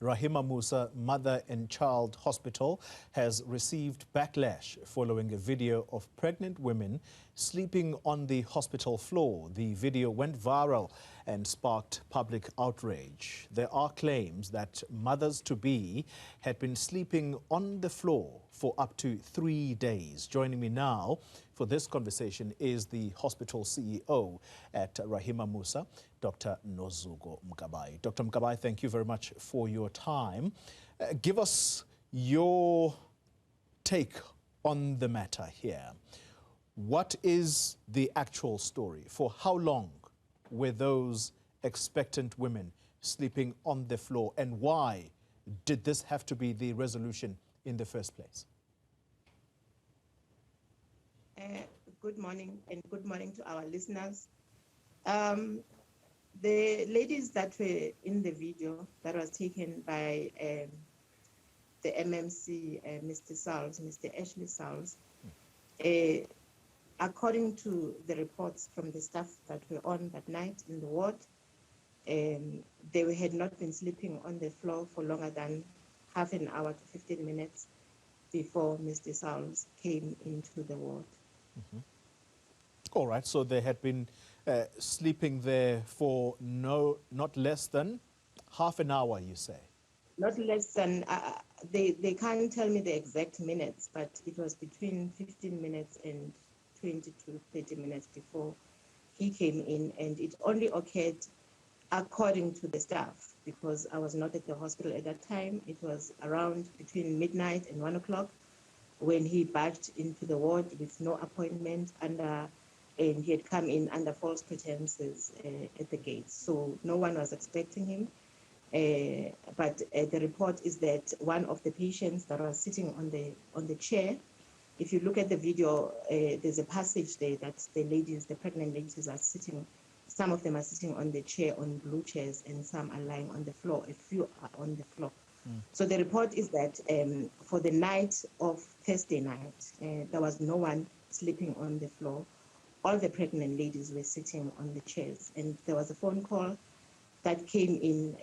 Rahima Moosa Mother and Child Hospital has received backlash following a video of pregnant women sleeping on the hospital floor. The video went viral and sparked public outrage. There are claims that mothers-to-be had been sleeping on the floor for up to 3 days. Joining me now for this conversation is the hospital CEO at Rahima Moosa, Dr Nozuko Mkabayi. Dr Mkabayi, thank you very much for your time. Give us your take on the matter here. What is the actual story? For how long were those expectant women sleeping on the floor, and why did this have to be the resolution in the first place? Good morning, and good morning to our listeners. The ladies that were in the video that was taken by the MMC, Mr. Ashley Salles, according to the reports from the staff that were on that night in the ward, they had not been sleeping on the floor for longer than half an hour to 15 minutes before Mr. Salles came into the ward. Mm-hmm. All right, so they had been sleeping there for not less than half an hour, you say? Not less than, they can't tell me the exact minutes, but it was between 15 minutes and 20 to 30 minutes before he came in, and it only occurred according to the staff, because I was not at the hospital at that time. It was around between midnight and 1 o'clock when he barged into the ward with no appointment, and he had come in under false pretenses at the gate. So no one was expecting him. But the report is that one of the patients that was sitting on the chair, if you look at the video, there's a passage there that the pregnant ladies are sitting. Some of them are sitting on the chair, on blue chairs, and some are lying on the floor. A few are on the floor. So the report is that for the night of Thursday night, there was no one sleeping on the floor. All the pregnant ladies were sitting on the chairs, and there was a phone call that came in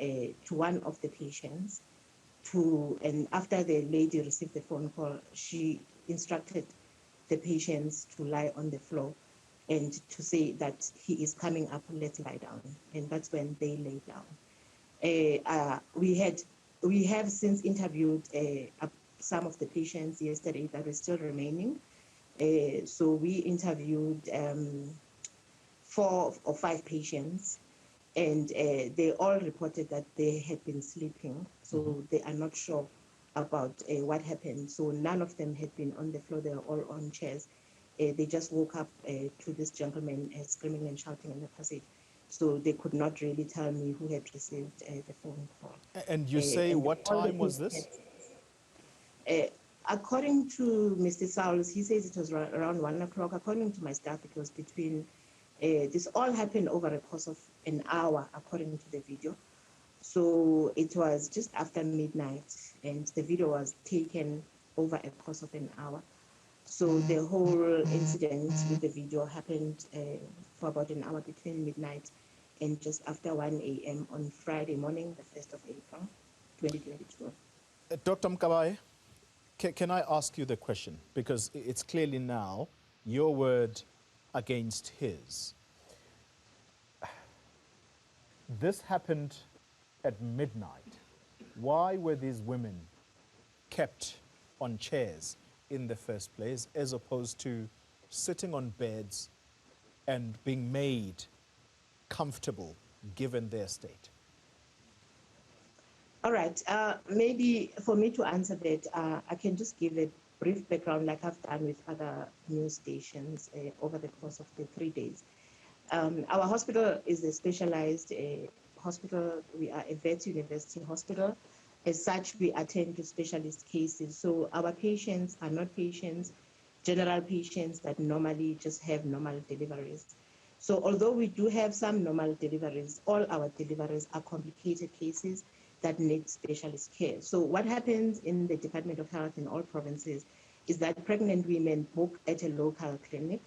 to one of the patients, and after the lady received the phone call, she instructed the patients to lie on the floor and to say that he is coming up, let's lie down. And that's when they lay down. We have since interviewed some of the patients yesterday that were still remaining. So we interviewed 4 or 5 patients, and they all reported that they had been sleeping, so they are not sure about what happened. So none of them had been on the floor, they were all on chairs. They just woke up to this gentleman screaming and shouting in the passage. So they could not really tell me who had received the phone call. And you say, what time was this? According to Mr. Salles, he says it was around 1 o'clock. According to my staff, it was between, this all happened over a course of an hour, according to the video. So it was just after midnight, and the video was taken over a course of an hour. So the whole incident with the video happened for about an hour between midnight and just after 1 a.m. on Friday morning, the 1st of April, 2022. Dr. Mkabayi, can I ask you the question? Because it's clearly now your word against his. This happened at midnight. Why were these women kept on chairs in the first place, as opposed to sitting on beds and being made comfortable given their state? All right, maybe for me to answer that, I can just give a brief background like I've done with other news stations over the course of the 3 days. Our hospital is a specialized hospital. We are a vet university hospital. As such, we attend to specialist cases. So our patients are not patients, general patients that normally just have normal deliveries. So although we do have some normal deliveries, all our deliveries are complicated cases that need specialist care. So what happens in the Department of Health in all provinces is that pregnant women book at a local clinic,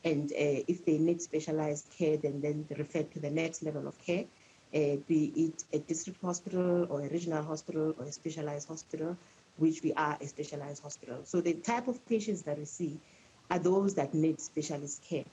and if they need specialized care, then they're referred to the next level of care. be it a district hospital or a regional hospital or a specialized hospital, which we are a specialized hospital. So the type of patients that we see are those that need specialist care.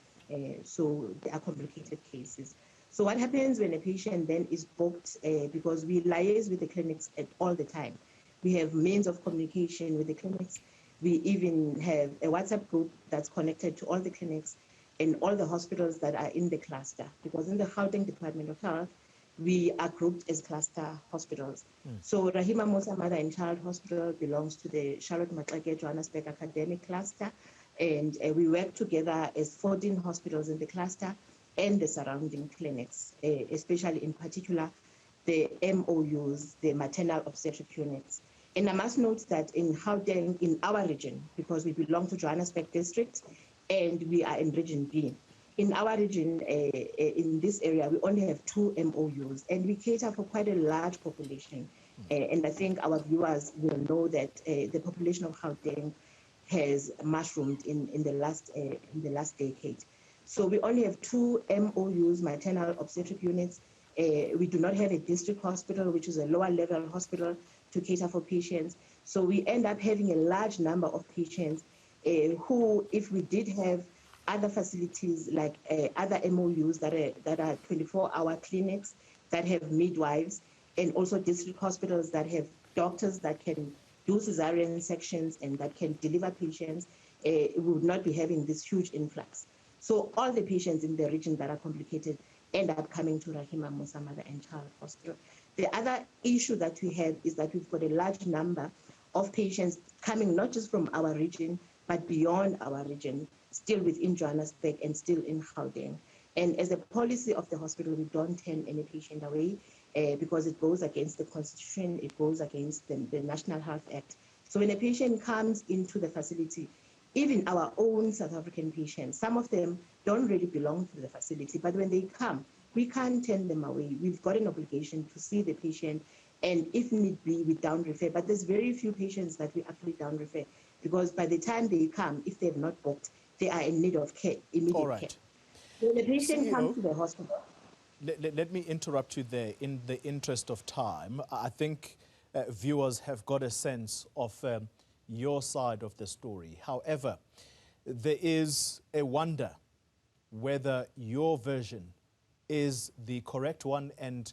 So they are complicated cases. So what happens when a patient then is booked, because we liaise with the clinics at all the time. We have means of communication with the clinics. We even have a WhatsApp group that's connected to all the clinics and all the hospitals that are in the cluster. Because in the Gauteng Department of Health, we are grouped as cluster hospitals. So Rahima Moosa Mother and Child Hospital belongs to the Charlotte Maxeke Johannesburg Academic Cluster, and we work together as 14 hospitals in the cluster and the surrounding clinics, especially in particular the MOUs, the maternal obstetric units. And I must note that in Gauteng, in our region, because we belong to Johannesburg District and we are in Region B, in our region, in this area, we only have 2 MOUs, and we cater for quite a large population. And I think our viewers will know that the population of Gauteng has mushroomed in the last decade. So we only have 2 MOUs, maternal obstetric units. We do not have a district hospital, which is a lower level hospital to cater for patients. So we end up having a large number of patients who, if we did have other facilities like other MOUs that are 24-hour clinics that have midwives, and also district hospitals that have doctors that can do cesarean sections and that can deliver patients, we would not be having this huge influx. So all the patients in the region that are complicated end up coming to Rahima Moosa Mother and Child Hospital. The other issue that we have is that we've got a large number of patients coming not just from our region, but beyond our region, still within Johannesburg and still in Gauteng. And as a policy of the hospital, we don't turn any patient away because it goes against the Constitution, it goes against the National Health Act. So when a patient comes into the facility, even our own South African patients, some of them don't really belong to the facility, but when they come, we can't turn them away. We've got an obligation to see the patient, and if need be, we down refer. But there's very few patients that we actually down refer, because by the time they come, if they have not booked, they are in need of care, immediate care. When the patient CEO, comes to the hospital. Let me interrupt you there in the interest of time. I think viewers have got a sense of your side of the story. However, there is a wonder whether your version is the correct one, and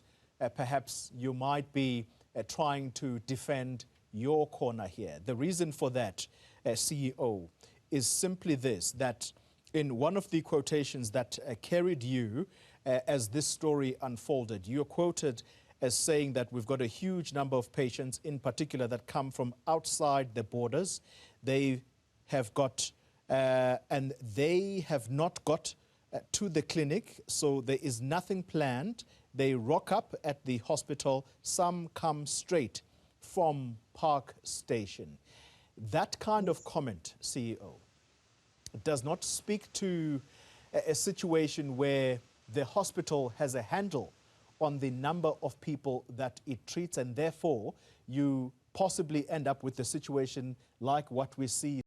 perhaps you might be trying to defend your corner here. The reason for that, CEO, is simply this, that in one of the quotations that carried you as this story unfolded, you're quoted as saying that we've got a huge number of patients, in particular, that come from outside the borders. They have got, and they have not got to the clinic, so there is nothing planned. They rock up at the hospital. Some come straight from Park Station. That kind of comment, CEO, does not speak to a situation where the hospital has a handle on the number of people that it treats, and therefore you possibly end up with a situation like what we see